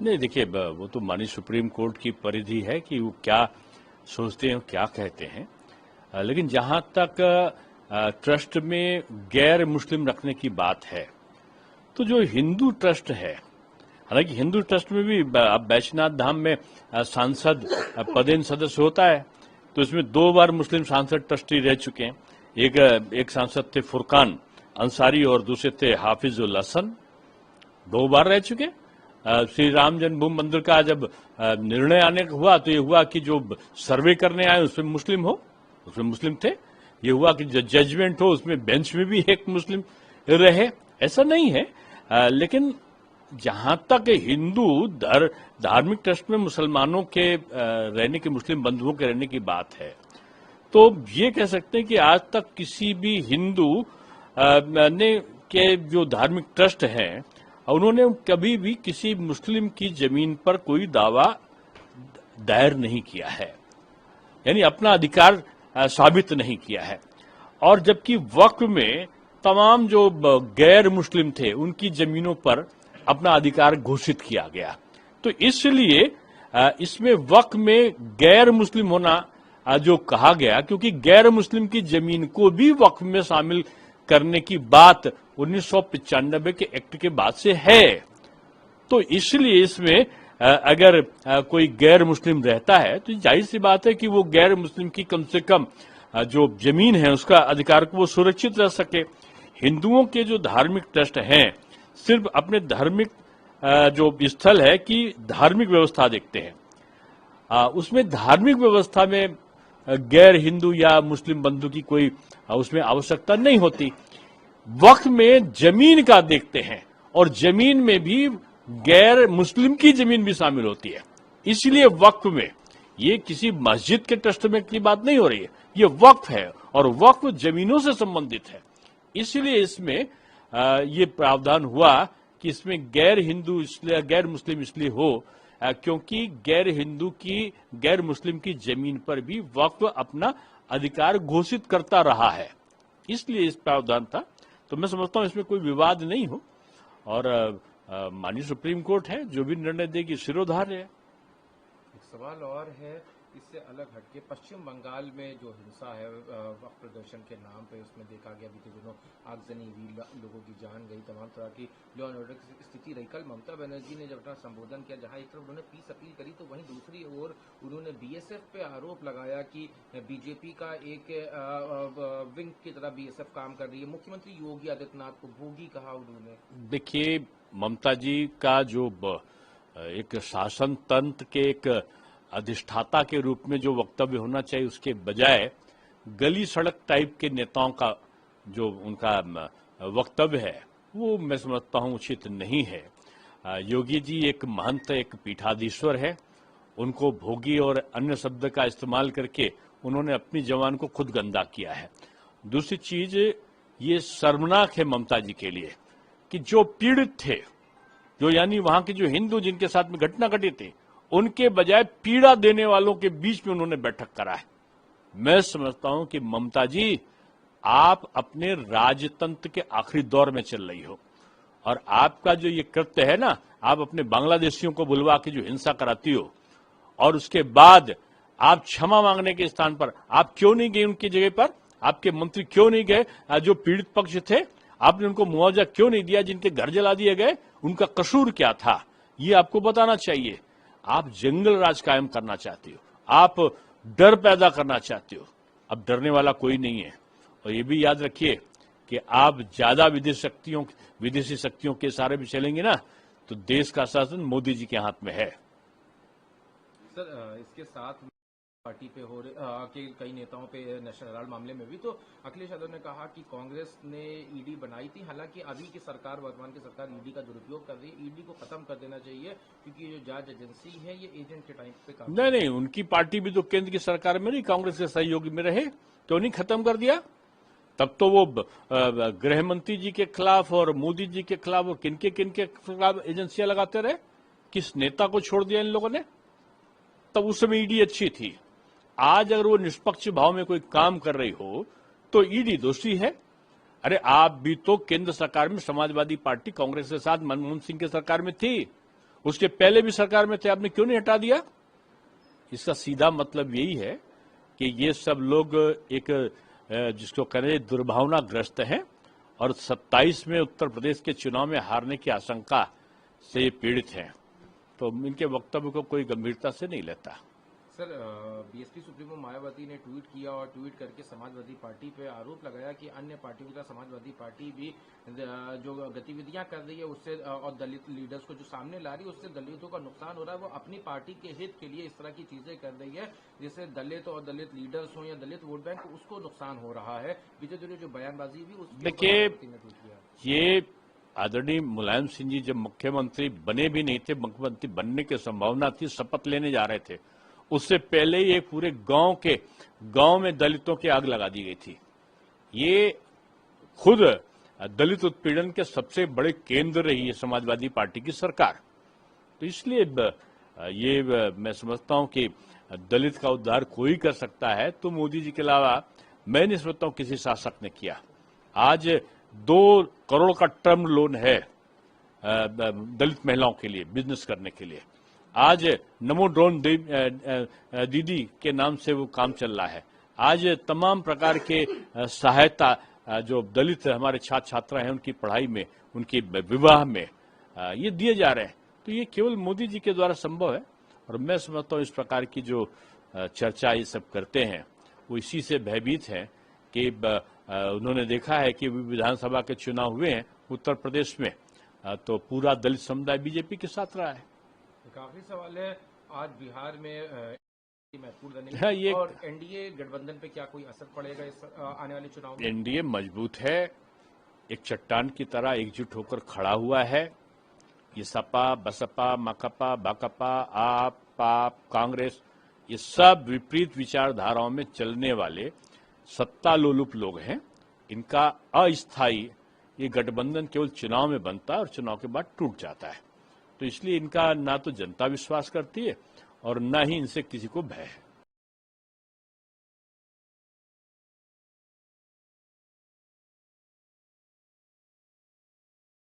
नहीं, देखिए वो तो माननीय सुप्रीम कोर्ट की परिधि है कि वो क्या सोचते हैं, क्या कहते हैं। लेकिन जहां तक ट्रस्ट में गैर मुस्लिम रखने की बात है, तो जो हिंदू ट्रस्ट है, हालांकि हिंदू ट्रस्ट में भी अब बैजनाथ धाम में सांसद पदेन सदस्य होता है, तो इसमें 2 बार मुस्लिम सांसद ट्रस्टी रह चुके हैं। एक सांसद थे फुरकान अंसारी और दूसरे थे हाफिजुल हसन, 2 बार रह चुके। श्री राम जन्मभूमि मंदिर का जब निर्णय आने का हुआ, तो ये हुआ कि जो सर्वे करने आए उसमें मुस्लिम हो, उसमें मुस्लिम थे। ये हुआ कि जो जजमेंट हो उसमें बेंच में भी एक मुस्लिम रहे। ऐसा नहीं है, लेकिन जहां तक हिंदू धार्मिक ट्रस्ट में मुसलमानों के रहने की, मुस्लिम बंधुओं के रहने की बात है, तो ये कह सकते हैं कि आज तक किसी भी हिंदू ने के जो धार्मिक ट्रस्ट हैं, उन्होंने कभी भी किसी मुस्लिम की जमीन पर कोई दावा दायर नहीं किया है, यानी अपना अधिकार साबित नहीं किया है। और जबकि वक्फ में तमाम जो गैर मुस्लिम थे उनकी जमीनों पर अपना अधिकार घोषित किया गया, तो इसलिए इसमें वक्फ में गैर मुस्लिम होना जो कहा गया, क्योंकि गैर मुस्लिम की जमीन को भी वक्फ में शामिल करने की बात 1995 के एक्ट के बाद से है, तो इसलिए इसमें अगर कोई गैर मुस्लिम रहता है तो जाहिर सी बात है कि वो गैर मुस्लिम की कम से कम जो जमीन है उसका अधिकार को वो सुरक्षित रह सके। हिंदुओं के जो धार्मिक ट्रस्ट हैं, सिर्फ अपने धार्मिक जो स्थल है कि धार्मिक व्यवस्था देखते हैं, उसमें धार्मिक व्यवस्था में गैर हिंदू या मुस्लिम बंधु की कोई उसमें आवश्यकता नहीं होती। वक्फ में जमीन का देखते हैं, और जमीन में भी गैर मुस्लिम की जमीन भी शामिल होती है। इसलिए वक्फ में ये किसी मस्जिद के ट्रस्ट में की बात नहीं हो रही है, ये वक्फ है और वक्फ जमीनों से संबंधित है। इसलिए इसमें ये प्रावधान हुआ कि इसमें गैर हिंदू इसलिए, गैर मुस्लिम इसलिए हो क्योंकि गैर हिंदू की, गैर मुस्लिम की जमीन पर भी वक्फ अपना अधिकार घोषित करता रहा है, इसलिए इस प्रावधान था। तो मैं समझता हूं इसमें कोई विवाद नहीं हो, और माननीय सुप्रीम कोर्ट है, जो भी निर्णय देगी सिरोधार्य है। एक सवाल और है, इससे अलग हटके पश्चिम बंगाल में जो हिंसा है वक्फ प्रदर्शन के नाम पे, उसमें देखा गया बीते दिनों आगजनी हुई, लोगों की जान गई, तमाम तरह की लॉ एंड ऑर्डर की स्थिति रही। कल ममता बनर्जी ने जब अपना संबोधन किया, जहां एक तरफ उन्होंने पीस अपील करी, तो वहीं दूसरी ओर उन्होंने बीएसएफ पे आरोप लगाया कि बीजेपी का एक विंग की तरह बीएसएफ काम कर रही है। मुख्यमंत्री योगी आदित्यनाथ को भोगी कहा उन्होंने। देखिए, ममता जी का जो एक शासन तंत्र के एक अधिष्ठाता के रूप में जो वक्तव्य होना चाहिए, उसके बजाय गली सड़क टाइप के नेताओं का जो उनका वक्तव्य है, वो मैं समझता हूं उचित नहीं है। योगी जी एक महंत, एक पीठाधीश्वर है, उनको भोगी और अन्य शब्द का इस्तेमाल करके उन्होंने अपनी जवान को खुद गंदा किया है। दूसरी चीज, ये शर्मनाक है ममता जी के लिए कि जो पीड़ित थे, जो यानी वहां के जो हिंदू जिनके साथ में घटना घटी थी, उनके बजाय पीड़ा देने वालों के बीच में उन्होंने बैठक करा है। मैं समझता हूं कि ममता जी, आप अपने राजतंत्र के आखिरी दौर में चल रही हो, और आपका जो ये कृत्य है ना, आप अपने बांग्लादेशियों को बुलवा के जो हिंसा कराती हो, और उसके बाद आप क्षमा मांगने के स्थान पर आप क्यों नहीं गए उनकी जगह पर? आपके मंत्री क्यों नहीं गए? जो पीड़ित पक्ष थे, आपने उनको मुआवजा क्यों नहीं दिया? जिनके घर जला दिए गए, उनका कसूर क्या था, ये आपको बताना चाहिए। आप जंगल राज कायम करना चाहते हो, आप डर पैदा करना चाहते हो। अब डरने वाला कोई नहीं है, और ये भी याद रखिए कि आप ज्यादा विदेशी शक्तियों के सहारे भी चलेंगे ना, तो देश का शासन मोदी जी के हाथ में है। सर, इसके साथ पार्टी पे हो रहे के कई नेताओं पे नेशनल हेराल्ड मामले में भी तो अखिलेश यादव ने कहा कि कांग्रेस ने ईडी बनाई थी, हालांकि अभी की सरकार, वर्तमान की सरकार ईडी का दुरुपयोग कर रही है। ईडी को खत्म कर देना चाहिए, क्योंकि जो जांच एजेंसी है ये एजेंट के टाइम पे काम नहीं, उनकी पार्टी भी तो केंद्र की सरकार में नहीं, कांग्रेस के सहयोगी में रहे, तो नहीं खत्म कर दिया? तब तो वो गृह मंत्री जी के खिलाफ और मोदी जी के खिलाफ और किनके खिलाफ एजेंसियां लगाते रहे? किस नेता को छोड़ दिया इन लोगों ने? तब उस समय ईडी अच्छी थी। आज अगर वो निष्पक्ष भाव में कोई काम कर रही हो तो ईडी दोषी है। अरे आप भी तो केंद्र सरकार में समाजवादी पार्टी कांग्रेस के साथ मनमोहन सिंह की सरकार में थी, उसके पहले भी सरकार में थे, आपने क्यों नहीं हटा दिया? इसका सीधा मतलब यही है कि ये सब लोग एक जिसको कहें दुर्भावनाग्रस्त हैं और 27 में उत्तर प्रदेश के चुनाव में हारने की आशंका से ये पीड़ित हैं, तो इनके वक्तव्य को कोई गंभीरता से नहीं लेता। सर, बीएसपी सुप्रीमो मायावती ने ट्वीट किया और ट्वीट करके समाजवादी पार्टी पे आरोप लगाया कि अन्य पार्टियों की तरह समाजवादी पार्टी भी जो गतिविधियां कर रही है उससे और दलित लीडर्स को जो सामने ला रही है उससे दलितों का नुकसान हो रहा है। वो अपनी पार्टी के हित के लिए इस तरह की चीजें कर रही है जिससे दलित और दलित लीडर्स हो या दलित वोट बैंक उसको नुकसान हो रहा है। बीते दिनों जो बयानबाजी भी देखिए, ये आदरणीय मुलायम सिंह जी जब मुख्यमंत्री बने भी नहीं थे, मुख्यमंत्री बनने की संभावना थी, शपथ लेने जा रहे थे, उससे पहले ही एक पूरे गांव में दलितों की आग लगा दी गई थी। ये खुद दलित उत्पीड़न के सबसे बड़े केंद्र रही है समाजवादी पार्टी की सरकार। तो इसलिए ये मैं समझता हूं कि दलित का उद्धार कोई कर सकता है तो मोदी जी के अलावा मैं नहीं समझता हूं किसी शासक ने किया। आज 2 करोड़ का टर्म लोन है दलित महिलाओं के लिए बिजनेस करने के लिए। आज नमो ड्रोन दीदी के नाम से वो काम चल रहा है। आज तमाम प्रकार के सहायता जो दलित हमारे छात्र छात्रा हैं उनकी पढ़ाई में, उनके विवाह में ये दिए जा रहे हैं। तो ये केवल मोदी जी के द्वारा संभव है और मैं समझता हूँ इस प्रकार की जो चर्चा ये सब करते हैं वो इसी से भयभीत हैं कि उन्होंने देखा है कि विधानसभा के चुनाव हुए हैं उत्तर प्रदेश में, तो पूरा दलित समुदाय बीजेपी के साथ रहा है। काफी सवाल है आज बिहार में महत्वपूर्ण बनेगी। हाँ, ये और एनडीए गठबंधन पे क्या कोई असर पड़ेगा इस आने वाले चुनाव में? एनडीए मजबूत है, एक चट्टान की तरह एकजुट होकर खड़ा हुआ है। ये सपा, बसपा, माकपा, भाकपा, आप, पाप, कांग्रेस, ये सब विपरीत विचारधाराओं में चलने वाले सत्ता लोलुप लोग हैं। इनका अस्थायी ये गठबंधन केवल चुनाव में बनता है और चुनाव के बाद टूट जाता है। तो इसलिए इनका ना तो जनता विश्वास करती है और ना ही इनसे किसी को भय है।